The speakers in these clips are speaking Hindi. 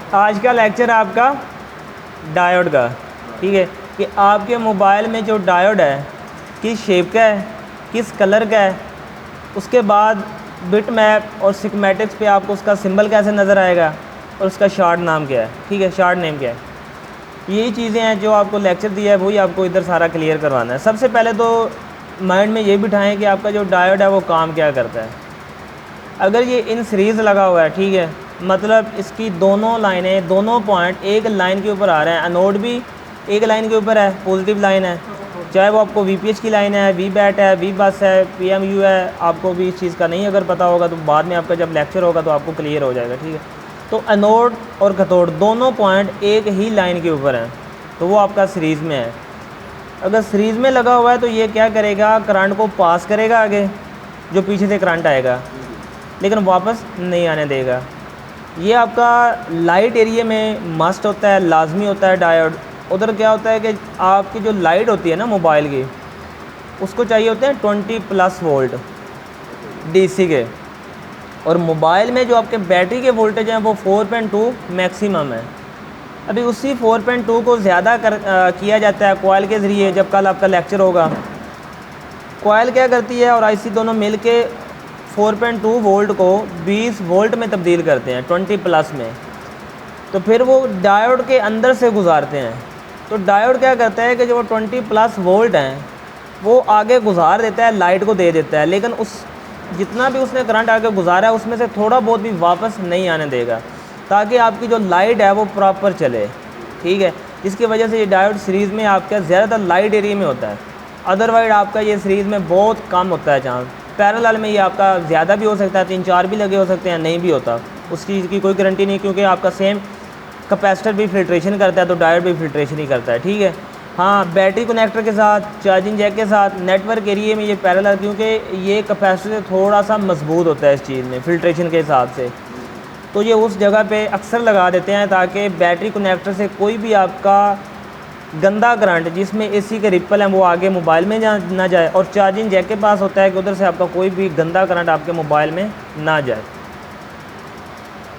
आज का लेक्चर आपका डायोड का, ठीक है, कि आपके मोबाइल में जो डायोड है किस शेप का है, किस कलर का है, उसके बाद बिट मैप और स्कीमेटिक्स पे आपको उसका सिंबल कैसे नज़र आएगा और उसका शार्ट नाम क्या है, ठीक है, शार्ट नेम क्या है। यही चीज़ें हैं जो आपको लेक्चर दिया है वही आपको इधर सारा क्लियर करवाना है। सबसे पहले तो माइंड में ये बिठाएं कि आपका जो डायोड है वो काम क्या करता है। अगर ये इन सीरीज़ लगा हुआ है, ठीक है, मतलब इसकी दोनों लाइनें, दोनों पॉइंट एक लाइन के ऊपर आ रहे हैं, एनोड भी एक लाइन के ऊपर है, पॉजिटिव लाइन है, चाहे वो आपको VPH की लाइन है, वी बैट है, वी बस है, PMU है, आपको भी इस चीज़ का नहीं अगर पता होगा तो बाद में आपका जब लेक्चर होगा तो आपको क्लियर हो जाएगा, ठीक है। तो एनोड और कैथोड दोनों पॉइंट एक ही लाइन के ऊपर हैं, तो वो आपका सीरीज़ में है। अगर सीरीज़ में लगा हुआ है तो ये क्या करेगा, करंट को पास करेगा आगे, जो पीछे से करंट आएगा, लेकिन वापस नहीं आने देगा। ये आपका लाइट एरिया में मस्ट होता है, लाजमी होता है डायोड। उधर क्या होता है कि आपकी जो लाइट होती है ना मोबाइल की, उसको चाहिए होते हैं 20+ वोल्ट DC के, और मोबाइल में जो आपके बैटरी के वोल्टेज हैं वो 4.2 मैक्सिमम है। अभी उसी 4.2 को ज़्यादा किया जाता है कॉइल के ज़रिए। जब कल आपका लेक्चर होगा, कॉइल क्या करती है और IC दोनों मिल के 4.2 वोल्ट को 20 वोल्ट में तब्दील करते हैं 20+ में, तो फिर वो डायोड के अंदर से गुजारते हैं। तो डायोड क्या करता है कि जो 20+ वोल्ट हैं वो आगे गुजार देता है, लाइट को दे देता है, लेकिन उस जितना भी उसने करंट आगे गुजारा है उसमें से थोड़ा बहुत भी वापस नहीं आने देगा, ताकि आपकी जो लाइट है वो प्रॉपर चले, ठीक है। जिसकी वजह से ये डायोड सीरीज़ में आपका ज़्यादातर लाइट एरिया में होता है, अदरवाइज आपका ये सीरीज़ में बहुत कम होता है चांस। पैरेलल में ये आपका ज़्यादा भी हो सकता है, 3-4 भी लगे हो सकते हैं, नहीं भी होता, उस चीज़ की कोई गारंटी नहीं, क्योंकि आपका सेम कैपेसिटर भी फिल्ट्रेशन करता है तो डायोड भी फिल्ट्रेशन ही करता है, ठीक है। हाँ, बैटरी कनेक्टर के साथ, चार्जिंग जैक के साथ, नेटवर्क एरिया में ये पैरेलल, क्योंकि ये कैपेसिटर थोड़ा सा मजबूत होता है इस चीज़ में फिल्ट्रेशन के हिसाब से, तो ये उस जगह पे अक्सर लगा देते हैं ताकि बैटरी कनेक्टर से कोई भी आपका गंदा करंट जिसमें AC के रिपल हैं वो आगे मोबाइल में ना जाए, और चार्जिंग जैक के पास होता है कि उधर से आपका कोई भी गंदा करंट आपके मोबाइल में ना जाए।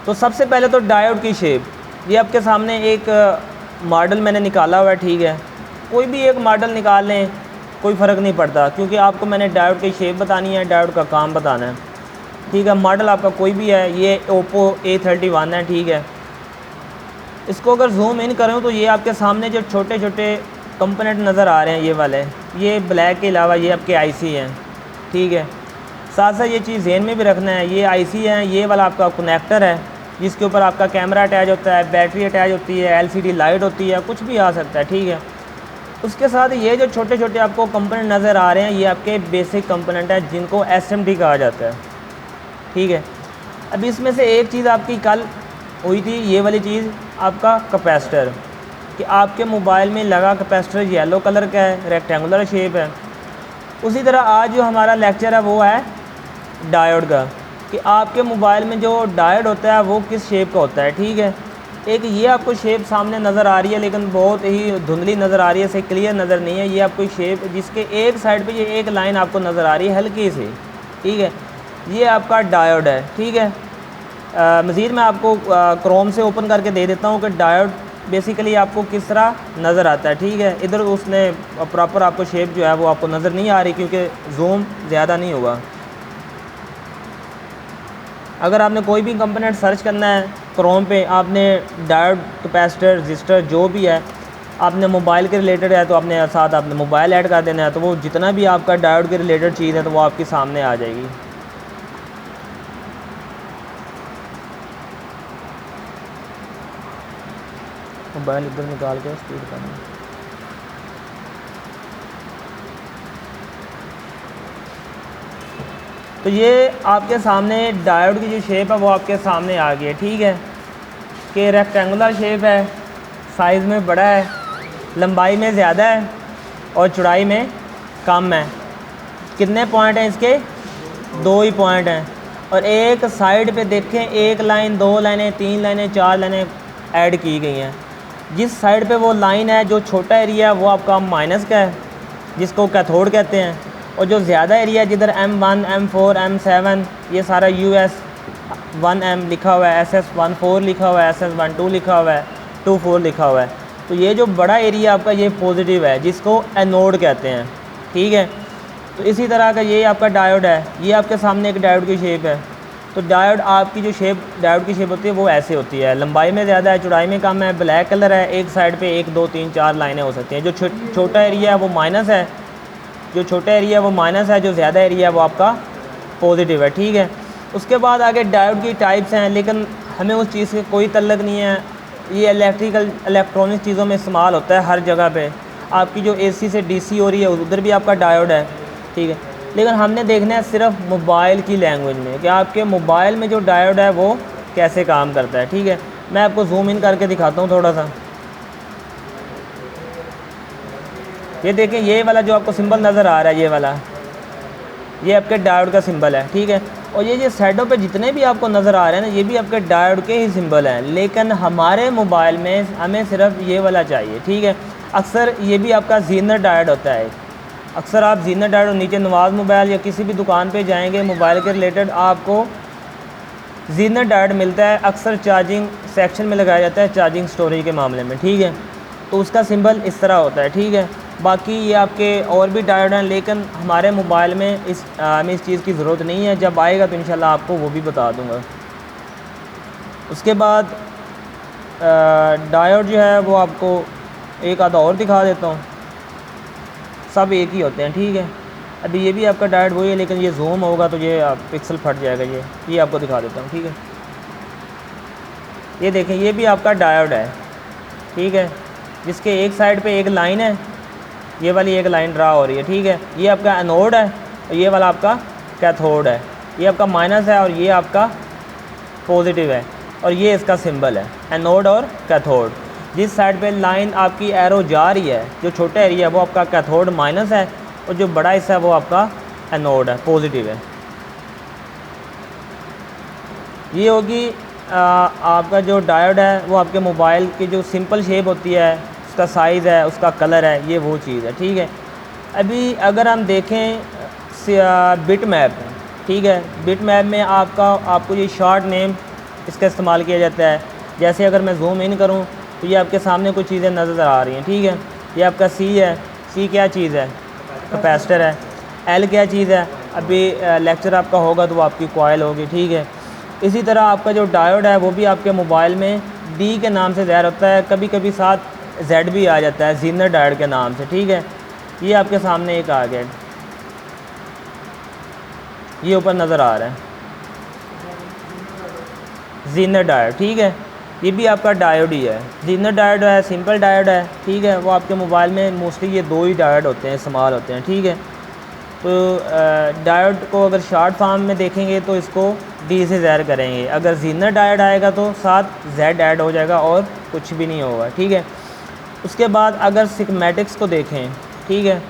तो सबसे पहले तो डायोड की शेप, ये आपके सामने एक मॉडल मैंने निकाला हुआ है, ठीक है। कोई भी एक मॉडल निकाल लें, कोई फ़र्क नहीं पड़ता, क्योंकि आपको मैंने डायोड की शेप बतानी है, डायोड का काम बताना है, ठीक है। मॉडल आपका कोई भी है, ये Oppo A31 है, ठीक है। इसको अगर जूम इन करूँ तो ये आपके सामने जो छोटे छोटे कंपोनेंट नज़र आ रहे हैं, ये वाले, ये ब्लैक के अलावा ये आपके IC हैं, ठीक है। साथ साथ ये चीज़ ज़हन में भी रखना है, ये IC हैं, ये वाला आपका कनेक्टर है जिसके ऊपर आपका कैमरा अटैच होता है, बैटरी अटैच होती है, LCD लाइट होती है, कुछ भी आ सकता है, ठीक है। उसके साथ ये जो छोटे छोटे आपको कंपोनेंट नज़र आ रहे हैं, ये आपके बेसिक कंपोनेंट हैं जिनको SMD कहा जाता है, ठीक है। अब इसमें से एक चीज़ आपकी कल हुई थी, ये वाली चीज़ आपका कैपेसिटर, कि आपके मोबाइल में लगा कैपेसिटर येलो कलर का है, रेक्टेंगुलर शेप है। उसी तरह आज जो हमारा लेक्चर है वो है डायोड का, कि आपके मोबाइल में जो डायोड होता है वो किस शेप का होता है, ठीक है। एक ये आपको शेप सामने नज़र आ रही है, लेकिन बहुत ही धुंधली नज़र आ रही है, से क्लियर नज़र नहीं है। ये आपको शेप जिसके एक साइड पे ये एक लाइन आपको नज़र आ रही है हल्की सी, ठीक है, ये आपका डायोड है, ठीक है। मज़ीद मैं आपको क्रोम से ओपन करके दे देता हूँ कि डायोड बेसिकली आपको किस तरह नज़र आता है, ठीक है। इधर उसने प्रॉपर आपको शेप जो है वो आपको नज़र नहीं आ रही, क्योंकि जूम ज़्यादा नहीं होगा। अगर आपने कोई भी कंपोनेंट सर्च करना है क्रोम पे, आपने डायोड, कैपेसिटर, रजिस्टर जो भी है, आपने मोबाइल के रिलेटेड है तो आपने साथ आपने मोबाइल ऐड कर देना है, तो वो जितना भी आपका डायोड के रिलेटेड चीज़ है तो वो आपके सामने आ जाएगी। मोबाइल इधर निकाल के स्पीड करना। तो ये आपके सामने डायोड की जो शेप है वो आपके सामने आ गई है, ठीक है, कि रेक्टेंगुलर शेप है, साइज़ में बड़ा है, लंबाई में ज़्यादा है और चौड़ाई में कम है। कितने पॉइंट हैं इसके? 2 ही पॉइंट हैं, और एक साइड पे देखें एक लाइन, 2 लाइनें, 3 लाइनें, 4 लाइनें ऐड की गई हैं। जिस साइड पे वो लाइन है, जो छोटा एरिया वो आपका माइनस का है, जिसको कैथोड कहते हैं, और जो ज़्यादा एरिया जिधर M1, M4, M7 ये सारा US SS1M लिखा हुआ है, SS14 लिखा हुआ है, SS12 लिखा हुआ है, 24 लिखा हुआ है। तो ये जो बड़ा एरिया आपका ये पॉजिटिव है, जिसको एनोड कहते हैं, ठीक है। तो इसी तरह का ये आपका डायोड है, ये आपके सामने एक डायोड की शेप है। तो डायोड आपकी जो शेप डायोड की शेप होती है वो ऐसे होती है, लंबाई में ज़्यादा है, चौड़ाई में कम है, ब्लैक कलर है, एक साइड पे 1 2 3 4 लाइनें हो सकती हैं। जो छोटा एरिया है वो माइनस है, जो छोटा एरिया है वो माइनस है, जो ज़्यादा एरिया है वो आपका पॉजिटिव है, ठीक है। उसके बाद आगे डायोड की टाइप्स हैं, लेकिन हमें उस चीज़ से कोई तल्लक नहीं है। ये इलेक्ट्रॉनिक चीज़ों में इस्तेमाल होता है हर जगह पे। आपकी जो AC से DC हो रही है उधर भी आपका डायोड है, ठीक है। लेकिन हमने देखना है सिर्फ मोबाइल की लैंग्वेज में कि आपके मोबाइल में जो डायोड है वो कैसे काम करता है, ठीक है। मैं आपको जूम इन करके दिखाता हूँ थोड़ा सा। ये देखें, ये वाला जो आपको सिंबल नज़र आ रहा है, ये वाला, ये आपके डायोड का सिंबल है, ठीक है। और ये साइडों पे जितने भी आपको नज़र आ रहे हैं ना, ये भी आपके डायोड के ही सिंबल हैं। लेकिन हमारे मोबाइल में हमें सिर्फ ये वाला चाहिए, ठीक है। अक्सर ये भी आपका जीनर डायोड होता है। अक्सर आप जीनर डायोड नीचे नवाज़ मोबाइल या किसी भी दुकान पे जाएंगे मोबाइल के रिलेटेड, आपको जीनर डायोड मिलता है। अक्सर चार्जिंग सेक्शन में लगाया जाता है, चार्जिंग स्टोरेज के मामले में, ठीक है। तो उसका सिंबल इस तरह होता है, ठीक है। बाकी ये आपके और भी डायोड हैं, लेकिन हमारे मोबाइल में हमें इस चीज़ की ज़रूरत नहीं है। जब आएगा तो इंशाल्लाह आपको वो भी बता दूँगा। उसके बाद डायोड जो है वो आपको एक आधा और दिखा देता हूँ। सब एक ही होते हैं, ठीक है। अभी ये भी आपका डायोड वही है, लेकिन ये जूम होगा तो ये पिक्सल फट जाएगा। ये आपको दिखा देता हूँ, ठीक है। ये देखें, ये भी आपका डायोड है, ठीक है, जिसके एक साइड पे एक लाइन है, ये वाली एक लाइन ड्रा हो रही है, ठीक है। ये आपका एनोड है और ये वाला आपका कैथोड है। ये आपका माइनस है और ये आपका पॉजिटिव है, और ये इसका सिंबल है, एनोड और कैथोड। जिस साइड पे लाइन आपकी एरो जा रही है, जो छोटा एरिया है वो आपका कैथोड माइनस है, और जो बड़ा हिस्सा है वो आपका एनोड है, पॉजिटिव है। ये होगी आपका जो डायोड है वो आपके मोबाइल की जो सिंपल शेप होती है, उसका साइज़ है, उसका कलर है, ये वो चीज़ है, ठीक है। अभी अगर हम देखें बिट मैप, ठीक है, बिट मैप में आपको ये शॉर्ट नेम इसका इस्तेमाल किया जाता है। जैसे अगर मैं जूम इन करूं तो ये आपके सामने कुछ चीज़ें नज़र आ रही हैं, ठीक है। ये आपका C है, C क्या चीज़ है, कैपेसिटर है। L क्या चीज़ है, अभी लेक्चर आपका होगा तो वो आपकी कॉइल होगी, ठीक है। इसी तरह आपका जो डायोड है वो भी आपके मोबाइल में D के नाम से ज़ाहिर होता है, कभी कभी साथ Z भी आ जाता है जीनर डायोड के नाम से, ठीक है। ये आपके सामने एक आ गया, ये ऊपर नज़र आ रहा है जीनर डायोड, ठीक है। ये भी आपका डायोड ही है, जीनर डायोड है, सिंपल डायोड है, ठीक है। वो आपके मोबाइल में मोस्टली ये दो ही डायोड होते हैं, इस्तेमाल होते हैं, ठीक है। तो डायोड को अगर शॉर्ट फॉर्म में देखेंगे तो इसको D से ज़ाहिर करेंगे। अगर जीनर डायोड आएगा तो साथ Z ऐड हो जाएगा और कुछ भी नहीं होगा, ठीक है। उसके बाद अगर सिग्मेटिक्स को देखें, ठीक है,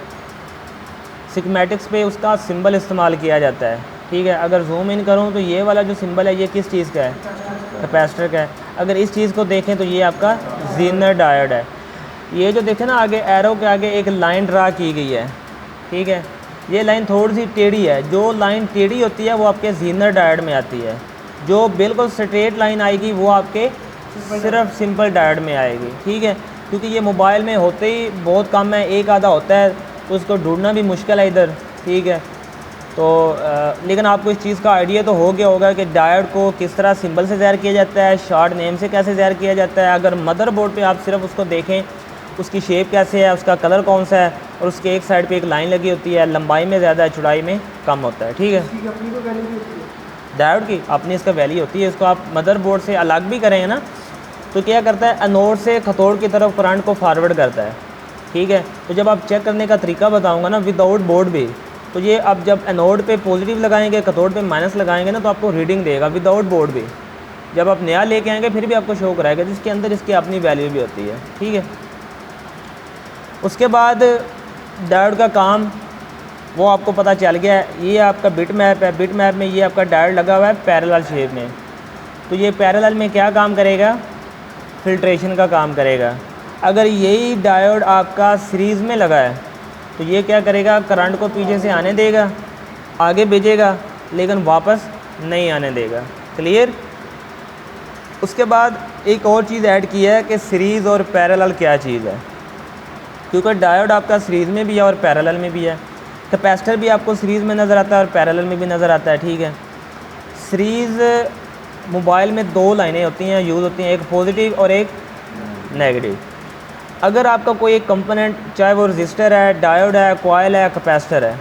सिग्मेटिक्स पे उसका सिंबल इस्तेमाल किया जाता है, ठीक है। अगर जूम इन करूं तो ये वाला जो सिंबल है ये किस चीज़ का है, कैपेसिटर का है। अगर इस चीज़ को देखें तो ये आपका जीनर डायोड है। ये जो देखें ना आगे एरो के आगे एक लाइन ड्रा की गई है, ठीक है। ये लाइन थोड़ी सी टेढ़ी है, जो लाइन टेढ़ी होती है वो आपके जीनर डायोड में आती है। जो बिल्कुल स्ट्रेट लाइन आएगी वो आपके सिर्फ सिंपल डायोड में आएगी, ठीक है। क्योंकि ये मोबाइल में होते ही बहुत कम है, एक आधा होता है, तो उसको ढूंढना भी मुश्किल है इधर, ठीक है। तो लेकिन आपको इस चीज़ का आइडिया तो हो गया होगा कि डायोड को किस तरह सिंबल से ज़ाहिर किया जाता है, शॉर्ट नेम से कैसे ज़ाहिर किया जाता है। अगर मदरबोर्ड पे आप सिर्फ उसको देखें, उसकी शेप कैसे है, उसका कलर कौन सा है, और उसके एक साइड पे एक लाइन लगी होती है, लंबाई में ज़्यादा है, चौड़ाई में कम होता है, ठीक है। डायोड की अपनी इसका वैल्यू होती है। इसको आप मदरबोर्ड से अलग भी करेंगे ना तो क्या करता है, एनोड से कैथोड की तरफ करंट को फॉरवर्ड करता है, ठीक है। तो जब आप चेक करने का तरीका बताऊंगा ना विदाउट बोर्ड भी, तो ये आप जब एनोड पे पॉजिटिव लगाएंगे, कैथोड पे माइनस लगाएंगे ना, तो आपको रीडिंग देगा विदाउट बोर्ड भी। जब आप नया लेके आएंगे फिर भी आपको शो कराएगा, जिसके अंदर इसकी अपनी वैल्यू भी होती है, ठीक है। उसके बाद डायोड का काम वो आपको पता चल गया है। ये आपका बिट मैप है, बिट मैप में ये आपका डायोड लगा हुआ है पैरेलल शेप में। तो ये पैरेलल में क्या काम करेगा, फिल्ट्रेशन का काम करेगा। अगर यही डायोड आपका सीरीज़ में लगा है तो ये क्या करेगा, करंट को पीछे से आने देगा, आगे भेजेगा, लेकिन वापस नहीं आने देगा, क्लियर। उसके बाद एक और चीज़ ऐड की है कि सीरीज़ और पैरेलल क्या चीज़ है, क्योंकि डायोड आपका सीरीज़ में भी है और पैरेलल में भी है। कैपेसिटर भी आपको सीरीज़ में नज़र आता है और पैरेलल में भी नज़र आता है, ठीक है। सीरीज़ मोबाइल में दो लाइनें होती हैं, यूज़ होती हैं, एक पॉजिटिव और एक नेगेटिव। अगर आपका कोई एक कंपोनेंट, चाहे वो रजिस्टर है, डायोड है, कॉइल है, कैपेसिटर है,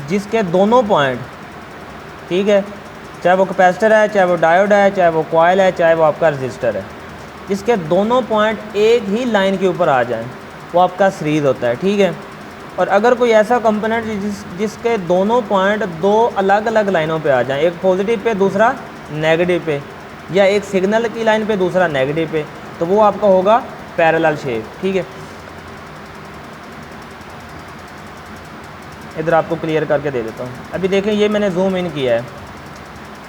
जिसके दोनों पॉइंट, ठीक है, चाहे वो कैपेसिटर है, चाहे वो डायोड है, चाहे वो कॉइल है, चाहे वो आपका रजिस्टर है, जिसके दोनों पॉइंट एक ही लाइन के ऊपर आ जाएं, वो आपका सीरीज़ होता है, ठीक है। और अगर कोई ऐसा कंपोनेंट जिसके दोनों पॉइंट दो अलग अलग लाइनों पे आ जाएं, एक पॉजिटिव पे दूसरा नेगेटिव पे, या एक सिग्नल की लाइन पे दूसरा नेगेटिव पे, तो वो आपका होगा पैरेलल शेप, ठीक है। इधर आपको क्लियर करके दे देता हूँ। अभी देखें, ये मैंने जूम इन किया है,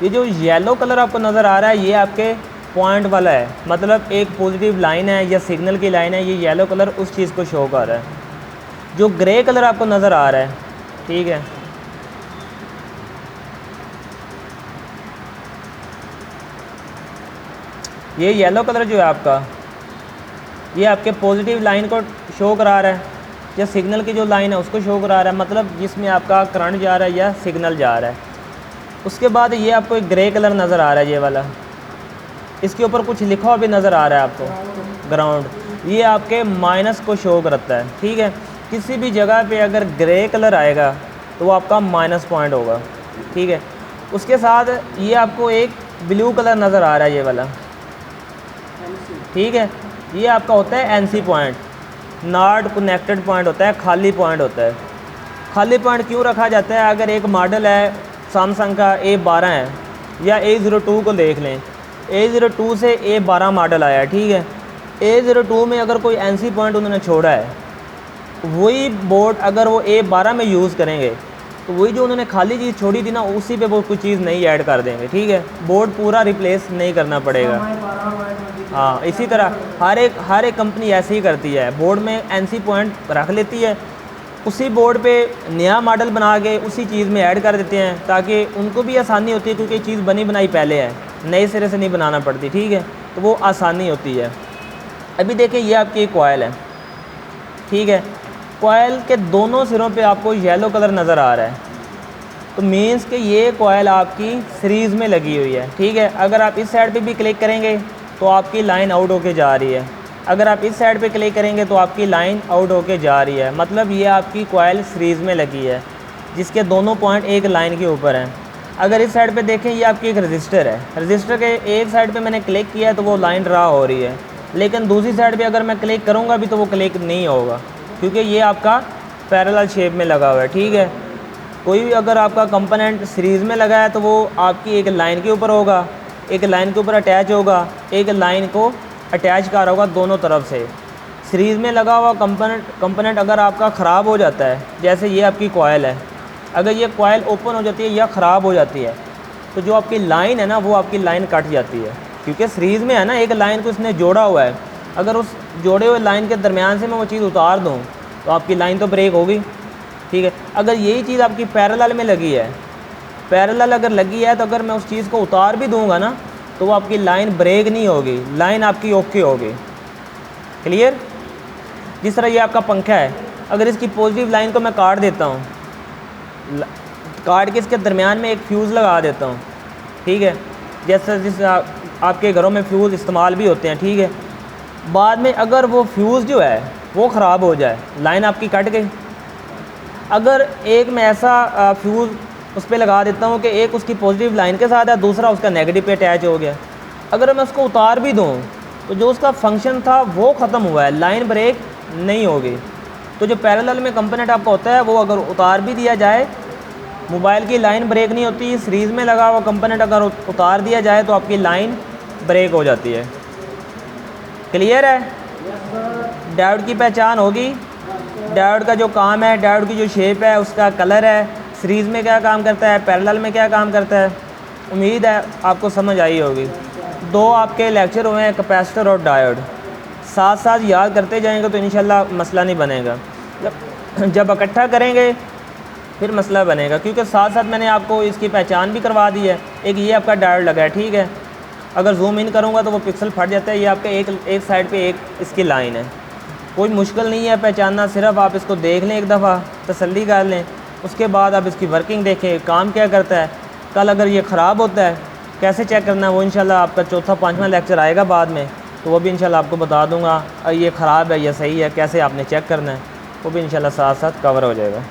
ये जो येलो कलर आपको नज़र आ रहा है, ये आपके पॉइंट वाला है, मतलब एक पॉजिटिव लाइन है या सिग्नल की लाइन है, ये येलो कलर उस चीज़ को शो कर रहा है। जो ग्रे कलर आपको नज़र आ रहा है, ठीक है, ये येलो कलर जो है आपका, ये आपके पॉजिटिव लाइन को शो करा रहा है, या सिग्नल की जो लाइन है उसको शो करा रहा है, मतलब जिसमें आपका करंट जा रहा है या सिग्नल जा रहा है। उसके बाद ये आपको एक ग्रे कलर नज़र आ रहा है, ये वाला, इसके ऊपर कुछ लिखा हुआ भी नज़र आ रहा है आपको, ग्राउंड, ये आपके माइनस को शो करता है, ठीक है। किसी भी जगह पे अगर ग्रे कलर आएगा तो वो आपका माइनस पॉइंट होगा, ठीक है। उसके साथ ये आपको एक ब्लू कलर नज़र आ रहा है, ये वाला, ठीक है, ये आपका होता है NC point, not connected point होता है, खाली पॉइंट होता है। खाली पॉइंट क्यों रखा जाता है? अगर एक मॉडल है सैमसंग का A12 है, या A02 को देख लें, A02 से A12 मॉडल आया है, ठीक है। A02 में अगर कोई एनसी पॉइंट उन्होंने छोड़ा है, वही बोर्ड अगर वो A12 में यूज़ करेंगे तो वही जो उन्होंने खाली चीज़ छोड़ी थी ना, उसी पे वो कोई चीज़ नई ऐड कर देंगे, ठीक है। बोर्ड पूरा रिप्लेस नहीं करना पड़ेगा। हाँ, इसी तरह हर एक कंपनी ऐसे ही करती है, बोर्ड में एनसी पॉइंट रख लेती है, उसी बोर्ड पे नया मॉडल बना के उसी चीज़ में ऐड कर देते हैं, ताकि उनको भी आसानी होती है, क्योंकि चीज़ बनी बनाई पहले है, नए सिरे से नहीं बनाना पड़ती, ठीक है, तो वो आसानी होती है। अभी देखिए, ये आपकी एक कॉइल है, ठीक है, कॉइल के दोनों सिरों पे आपको येलो कलर नज़र आ रहा है, तो मीन्स कि ये कॉइल आपकी सीरीज़ में लगी हुई है, ठीक है। अगर आप इस साइड पे भी क्लिक करेंगे तो आपकी लाइन आउट होके जा रही है, अगर आप इस साइड पे क्लिक करेंगे तो आपकी लाइन आउट होके जा रही है, मतलब ये आपकी कॉइल सीरीज़ में लगी है, जिसके दोनों पॉइंट एक लाइन के ऊपर हैं। अगर इस साइड पे देखें, ये आपकी एक रजिस्टर है, रजिस्टर के एक साइड पे मैंने क्लिक किया है तो वो लाइन ड्रा हो रही है, लेकिन दूसरी साइड पे अगर मैं क्लिक करूँगा भी तो वो क्लिक नहीं होगा, क्योंकि ये आपका पैरेलल शेप में लगा हुआ है, ठीक है। कोई भी अगर आपका कंपोनेंट सीरीज़ में लगा है तो वो आपकी एक लाइन के ऊपर होगा, एक लाइन के ऊपर अटैच होगा, एक लाइन को अटैच कर होगा दोनों तरफ से। सीरीज़ में लगा हुआ कंपोनेंट अगर आपका ख़राब हो जाता है, जैसे ये आपकी कॉइल है, अगर ये कॉइल ओपन हो जाती है या ख़राब हो जाती है, तो जो आपकी लाइन है ना, वो आपकी लाइन कट जाती है, क्योंकि सीरीज़ में है ना, एक लाइन को इसने जोड़ा हुआ है। अगर उस जोड़े हुए लाइन के दरमियान से मैं वो चीज़ उतार दूँ तो आपकी लाइन तो ब्रेक होगी, ठीक है। अगर यही चीज़ आपकी पैरेलल में लगी है, पैरेलल अगर लगी है, तो अगर मैं उस चीज़ को उतार भी दूंगा ना, तो वो आपकी लाइन ब्रेक नहीं होगी, लाइन आपकी ओके होगी, क्लियर। जिस तरह ये आपका पंखा है, अगर इसकी पॉजिटिव लाइन को मैं काट देता हूँ, काट के इसके दरमियान में एक फ्यूज़ लगा देता हूँ, ठीक है, जैसे आपके घरों में फ्यूज़ इस्तेमाल भी होते हैं, ठीक है। बाद में अगर वो फ्यूज़ जो है वो ख़राब हो जाए, लाइन आपकी कट गई। अगर एक मैं ऐसा फ्यूज़ उस पर लगा देता हूँ कि एक उसकी पॉजिटिव लाइन के साथ है, दूसरा उसका नेगेटिव पे अटैच हो गया, अगर मैं उसको उतार भी दूँ तो जो उसका फंक्शन था वो ख़त्म हुआ है, लाइन ब्रेक नहीं होगी। तो जो पैरेलल में कंपोनेंट आपका होता है, वो अगर उतार भी दिया जाए, मोबाइल की लाइन ब्रेक नहीं होती। सीरीज़ में लगा हुआ कंपोनेंट अगर उतार दिया जाए तो आपकी लाइन ब्रेक हो जाती है, क्लियर है। डायोड की पहचान होगी, डायोड का जो काम है, डायोड की जो शेप है, उसका कलर है, सीरीज़ में क्या काम करता है, पैरेलल में क्या काम करता है। उम्मीद है आपको समझ आई होगी। दो आपके लेक्चर हुए हैं, कैपेसिटर और डायोड, साथ साथ याद करते जाएंगे तो इंशाल्लाह मसला नहीं बनेगा। जब इकट्ठा करेंगे फिर मसला बनेगा, क्योंकि साथ साथ मैंने आपको इसकी पहचान भी करवा दी है। एक ये आपका डायोड लगा है, ठीक है, अगर जूम इन करूँगा तो वो पिक्सल फट जाता है। ये आपका एक साइड पे एक इसकी लाइन है, कोई मुश्किल नहीं है पहचानना, सिर्फ आप इसको देख लें एक दफ़ा, तसल्ली कर लें, उसके बाद आप इसकी वर्किंग देखें, काम क्या करता है। कल अगर ये ख़राब होता है कैसे चेक करना है वो इंशाल्लाह आपका चौथा पाँचवा लेक्चर आएगा बाद में, तो वो भी इंशाल्लाह आपको बता दूँगा। ये ख़राब है या सही है, कैसे आपने चेक करना है, वो भी इंशाल्लाह साथ साथ कवर हो जाएगा।